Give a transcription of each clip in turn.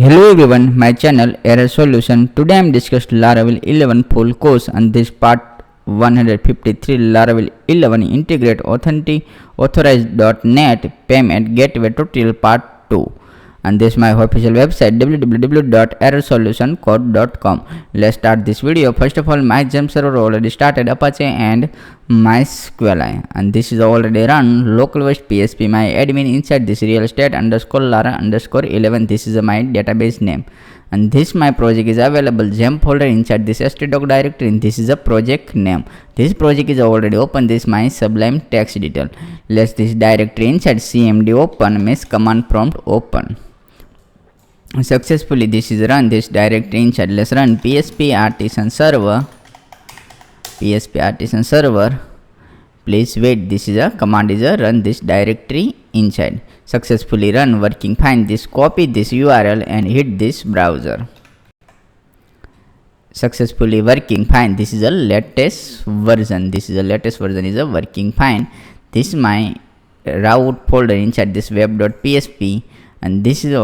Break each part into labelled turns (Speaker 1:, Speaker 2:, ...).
Speaker 1: Hello everyone, my channel Error Solution. Today I am discussing Laravel 11 full course and this part 153 Laravel 11 integrate authorized.net payment gateway tutorial part 2. And this is my official website www.errorsolutioncode.com. Let's start this video. First of all, my gem server already started Apache and MySQLi, and this is already run localhost PSP. My admin inside this real estate underscore Lara underscore 11. This is my database name, and this my project is available gem folder inside this htdoc directory, and this is a project name. This project is already open. This my sublime text detail. Let's this directory inside cmd open means command prompt open. Successfully this is run this directory inside. Let's run PSP artisan server. Please wait, this is a command is a run this directory inside. Successfully run, working fine. This copy this URL and hit this browser. Successfully working fine. This is a latest version. Is a working fine. This is my route folder inside this web.php, and this is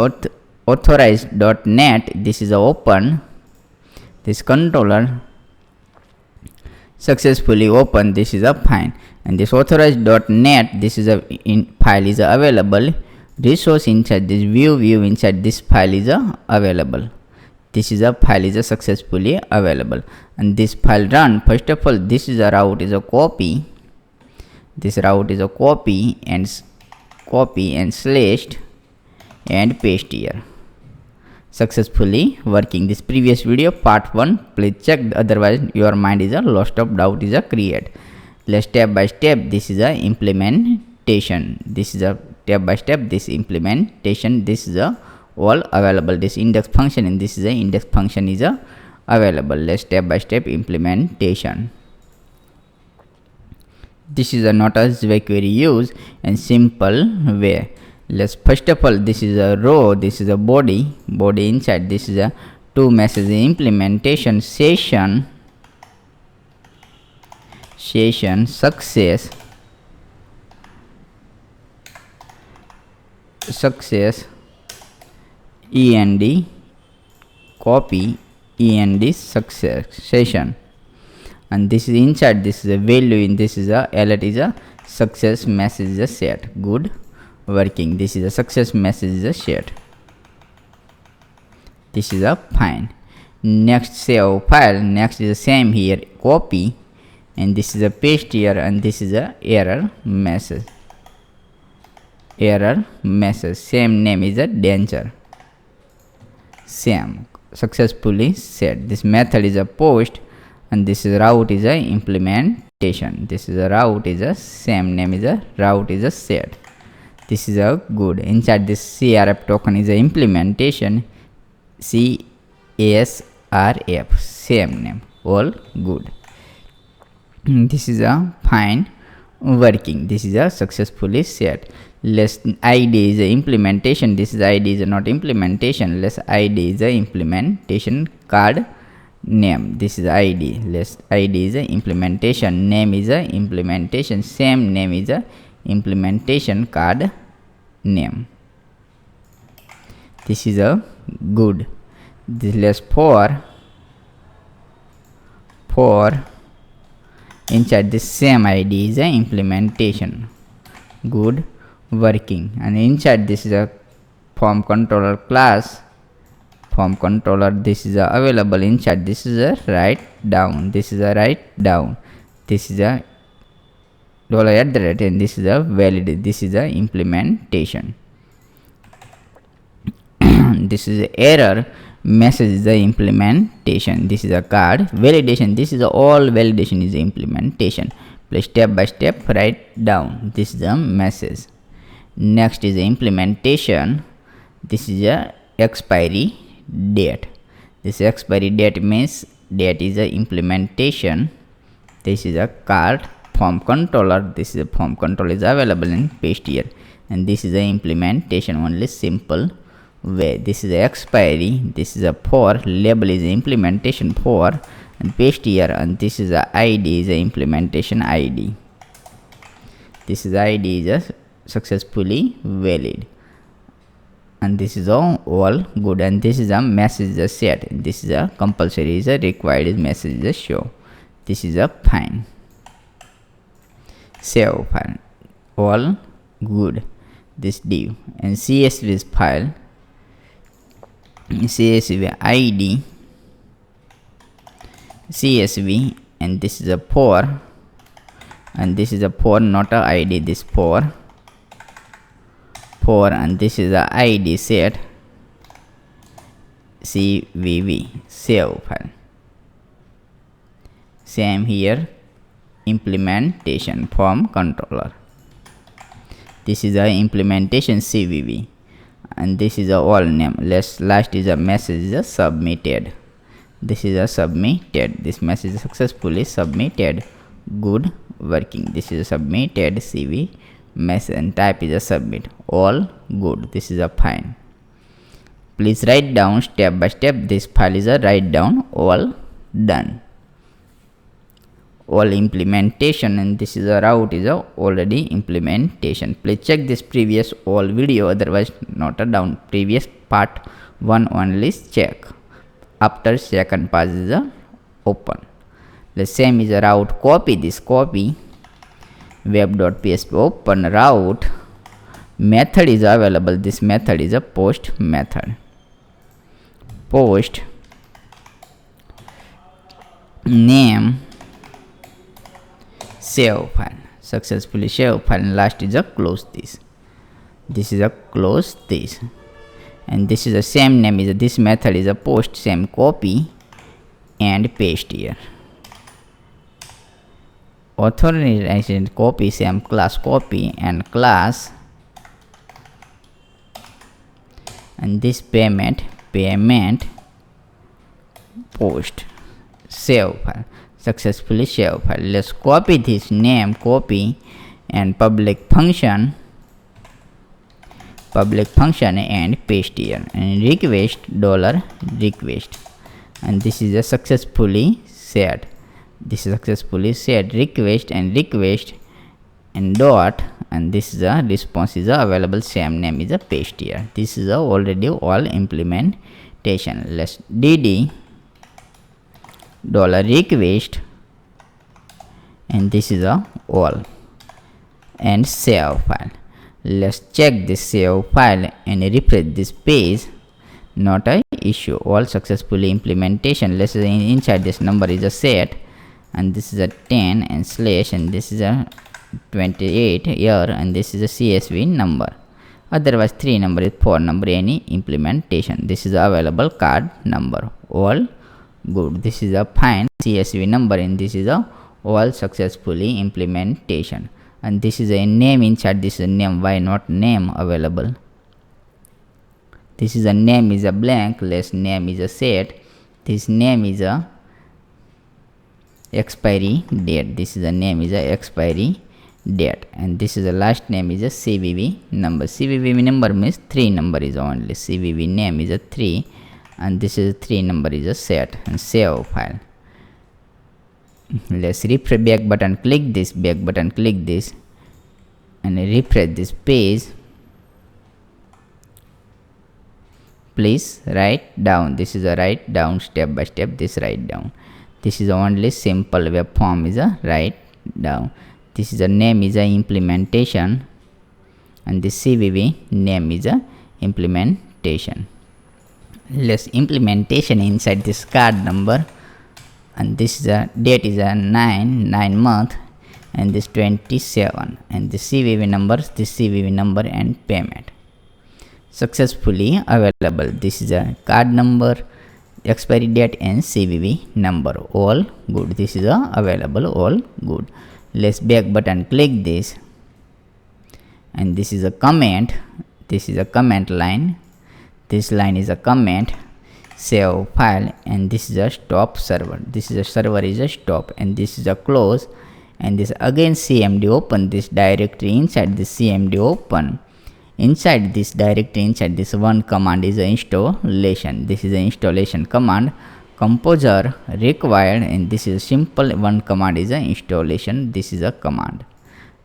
Speaker 1: authorized.net. This is a open this controller. Successfully open. This is a fine, and this authorized.net. This is a file is available. Resource inside this view inside this file is available. This is a file is successfully available, and this file run. First of all, this is a route is a copy. This route is a copy and slashed and paste here. Successfully working. This previous video part 1, please check, otherwise your mind is a lost of doubt is a create. Let's step by step. This is a implementation. This is a step by step this implementation. This is a all available. This index function, and this is a index function is a available. Let's step by step implementation. This is a not as jQuery use and simple way. Let's first of all, this is a row, this is a body inside. This is a two message implementation session success end copy end success session, and this is inside. This is a value in this is a alert is a success message is a set. Good working. This is a success message is a set. This is a fine. Next save file. Next is the same here copy, and this is a paste here, and this is a error message. Same name is a danger. Same successfully set. This method is a post, and this is route is a implementation. This is a route is a same name is a route is a set. This is a good. Inside this crf token is a implementation CSRF, same name, all good. This is a fine working. This is a successfully set. Less ID is a implementation. This is ID is a not implementation. Less ID is a implementation card name. This is ID. Less ID is a implementation. Name is a implementation. Same name is a implementation card name. This is a good. This less for inside this same ID is a implementation. Good working. And inside this is a form controller class. This is a available inside. This is a write down. This is a $@ and this is a valid. This is a implementation. This is a error message is the implementation. This is a card validation. This is a all validation is the implementation. Please step by step write down. This is the message. Next is the implementation. This is a expiry date. This expiry date means date is a implementation. This is a card form controller. This is a form controller is available in paste here, and this is the implementation only simple way. This is the expiry. This is a for label is the implementation for, and paste here, and this is the ID is the implementation ID. This is ID is a successfully valid. and this is all good, and this is a message is set. This is a compulsory is a required is message is show. This is a fine. Save file, all good. This div and CSV file, CSV ID, CSV, and this is a for, and this is a for, not a ID, this for, and this is a ID set, CVV, save file. Same here, implementation form controller. This is a implementation CVV, and this is a all name. Last is a message is a submitted. This is a submitted. This message is successfully submitted. Good working. This is a submitted CV message, and type is a submit. All good. This is a fine. Please write down step by step. This file is a write down. All done. All implementation, and this is a route is a already implementation. Please check this previous all video, otherwise not a down. Previous part 1 only check. After second part is a open. The same is a route. Copy this, copy web.php, open route. Method is available. This method is a post method. Post name, save file, successfully save file, and last is a close this. This is a close this, and this is the same name is this method is a post, same copy and paste here. Authorization copy, same class copy and class, and this payment post, save file, successfully save file. Let's copy this name, copy, and public function and paste here, and request $request, and this is a successfully set. This is successfully set request and dot, and this is a response is a available, same name is a paste here. This is a already all implementation. Let's dd $request, and this is a all, and save file. Let's check this save file and refresh this page. Not a issue. All successfully implementation. Let's say inside this number is a set, and this is a 10 and slash, and this is a 28 here, and this is a CSV number. Otherwise 3 number is 4 number, any implementation. This is available card number. All good. This is a fine CSV number, and this is a all successfully implementation. And this is a name inside. This is a name. Why not name available? This is a name is a blank. Less name is a set. This name is a expiry date. This is a name is a expiry date, and this is the last name is a CVV number. CVV number means 3 number is only. CVV name is a 3, and this is 3 number is a set, and save file. Let's refresh back button, click this back button, click this, and refresh this page. Please write down. This is a write down step by step. This write down. This is only simple web form is a write down. This is a name is a implementation, and this CVV name is a implementation. Let's implementation inside this card number, and this is a date is a 9 month, and this 27, and the CVV numbers, this CVV number and payment successfully available. This is a card number, expiry date, and CVV number. All good. This is a available. All good. Let's back button, click this, and this is a comment. This is a comment line. This line is a comment. Save file, and this is a stop server. This is a server is a stop, and this is a close, and this again CMD open. This directory inside this CMD open. Inside this directory, inside this one command is a installation. This is an installation command. Composer required, and this is a simple one command is a installation. This is a command.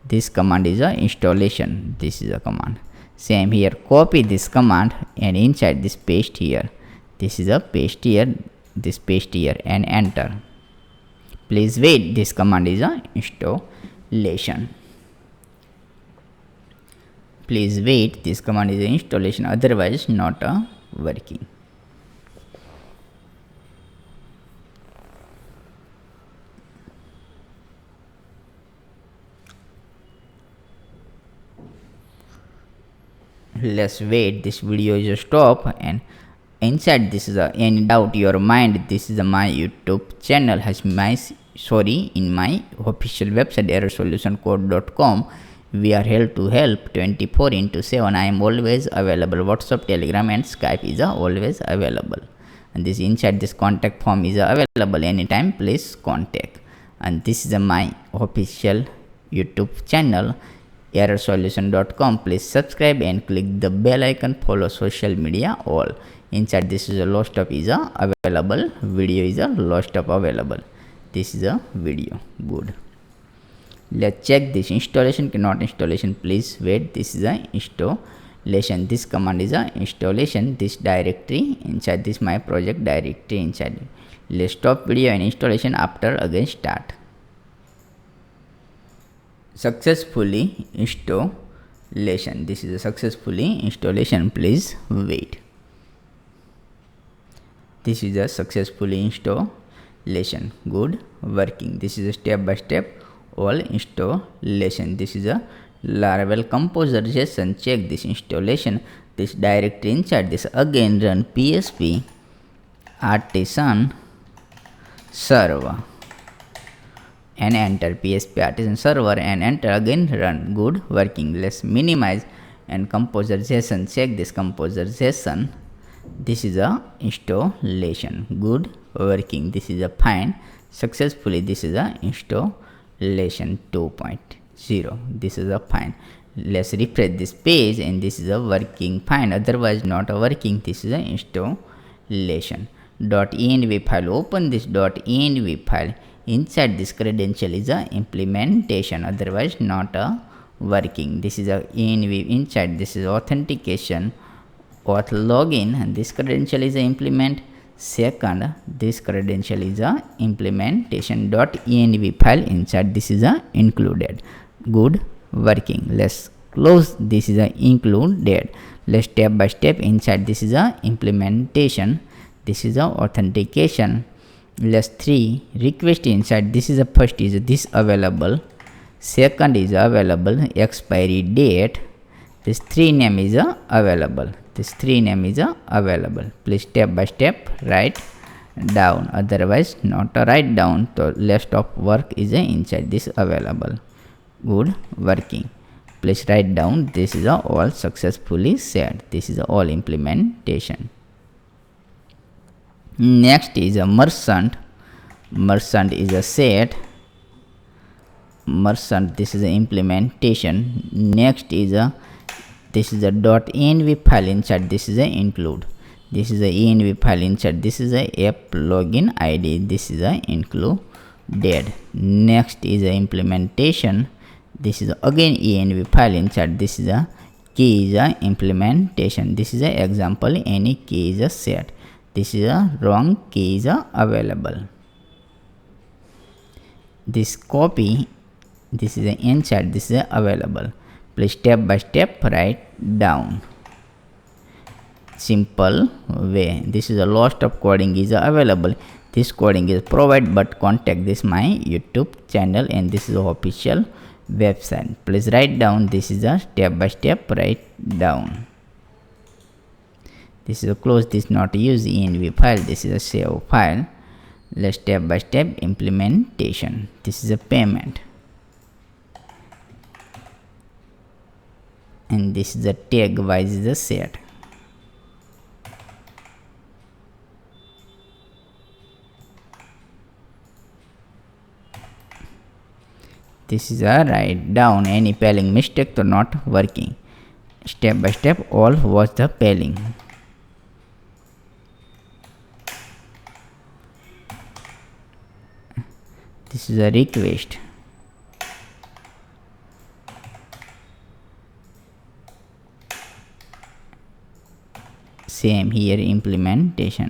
Speaker 1: This command is a installation. This is a command. Same here, copy this command and inside this paste here. This is a paste here, this paste here, and enter. Please wait, this command is a installation. Please wait, this command is a installation, otherwise not a working. Let's wait, this video is a stop, and inside this is a any doubt your mind, this is a my YouTube channel has my in my official website errorsolutioncode.com. we are here to help 24/7. I am always available. WhatsApp, Telegram and Skype is always available, and this inside this contact form is available anytime. Please contact. And this is my official YouTube channel errorsolution.com. please subscribe and click the bell icon. Follow social media all. Inside this is a lost up is available. Video is a lost up available. This is a video. Good. Let's check this installation. Cannot installation. Please wait. This is a installation. This command is a installation. This directory inside this my project directory inside. Let's stop video and installation after again start. Successfully installation. This is a successfully installation. Please wait. This is a successfully installation. Good working. This is a step by step all installation. This is a Laravel composer JSON. Check this installation. This directory inside this again run PSP artisan server and enter PSP artisan server and enter again run. Good working. Let's minimize and composer JSON. Check this composer JSON. This is a installation. Good working. This is a fine. Successfully this is a installation 2.0. This is a fine. Let's refresh this page and this is a working fine, otherwise not a working. This is a installation. .env file. Open this .env file. Inside this credential is a implementation, otherwise not a working. This is a env. Inside this is authentication auth login, and this credential is a implement. Second, this credential is a implementation.env file. Inside this is a included. Good working. Let's close. This is a included. Let's step by step. Inside this is a implementation. This is a authentication. Let's 3 request. Inside this is a first is this available. Second is available. Expiry date. This 3 name is available. This 3 name is available. Please step by step write down, otherwise not write down. So list of work is inside this available. Good working. Please write down. This is all successfully set. This is all implementation. Next is a merchant. Merchant is a set. Merchant, this is a implementation. Next is a this is a .env file. Inside this is a include. This is a env file. Inside this is a app login id. This is a included. Next is a implementation. This is again env file. Inside this is a key is a implementation. This is a example. Any key is a set. This is a wrong key is a available. This copy. This is a inside. This is a available. Please step by step write down. Simple way. This is a lot of coding is available. This coding is provided, but contact this my YouTube channel and this is official website. Please write down. This is a step by step write down. This is a close. This not use env file. This is a save file. Let's step by step implementation. This is a payment. And this is the tag wise is a set. This is a write down. Any spelling mistake or not working. Step by step all was the spelling. This is a request. same here implementation.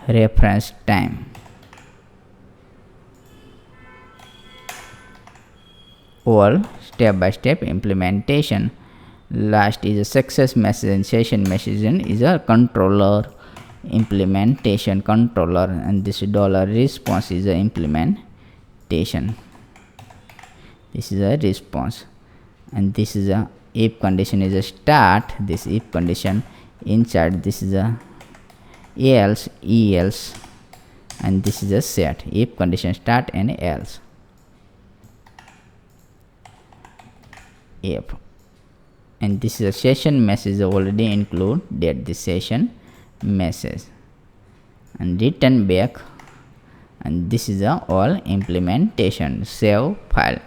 Speaker 1: Reference time. All step by step implementation. Last is a success message and session messaging is a controller implementation controller, and this dollar response is a implementation. This is a response, and this is a if condition is a start. This if condition inside this is a else, and this is a set. If condition start and else. If, and this is a session message already included this session message, and return back, and this is a all implementation. Save file,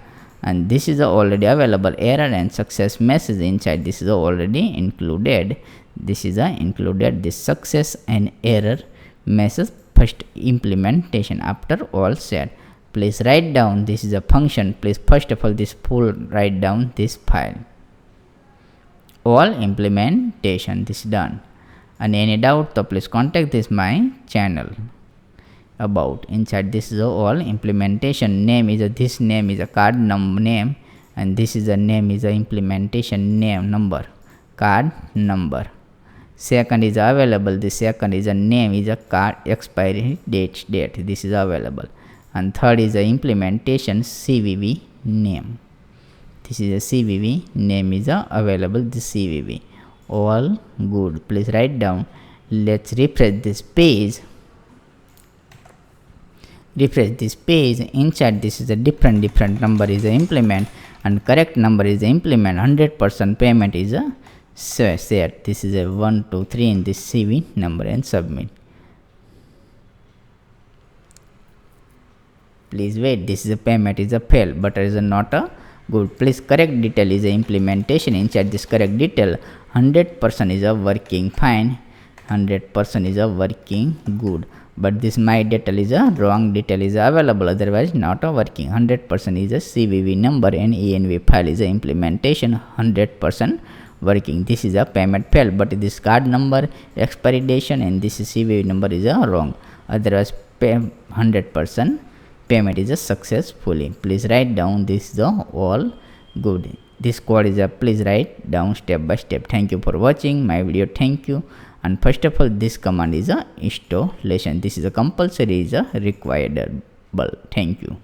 Speaker 1: and this is a already available error and success message inside. This is already included. This is a included this success and error message first implementation after all set. Please write down this is a function. Please first of all this full write down this file. All implementation this done, and any doubt so please contact this my channel. About inside this is all implementation. Name is a this name is a card name, and this is a name is a implementation name number card number. Second is available. The second is a name is a card expiry date. This is available, and third is the implementation CVV name. This is a CVV name is available. The CVV all good. Please write down. Let's refresh this page. Refresh this page. Inside this is a different number is a implement, and correct number is a implement. 100% payment is a set. This is a 1 2 3 in this CV number and submit. Please wait. This is a payment is a fail, but it is a not a good. Please correct detail is a implementation. Inside this correct detail 100% is a working fine. 100% is a working good, but this my detail is a wrong detail is available, otherwise not a working. 100% is a CVV number and env file is a implementation. 100% working. This is a payment fail, but this card number expiry date and this CVV number is a wrong, otherwise 100% payment is a successfully. Please write down this is all good. This code is a please write down step by step. Thank you for watching my video. Thank you. And first of all this command is a installation. This is a compulsory is a required. Thank you.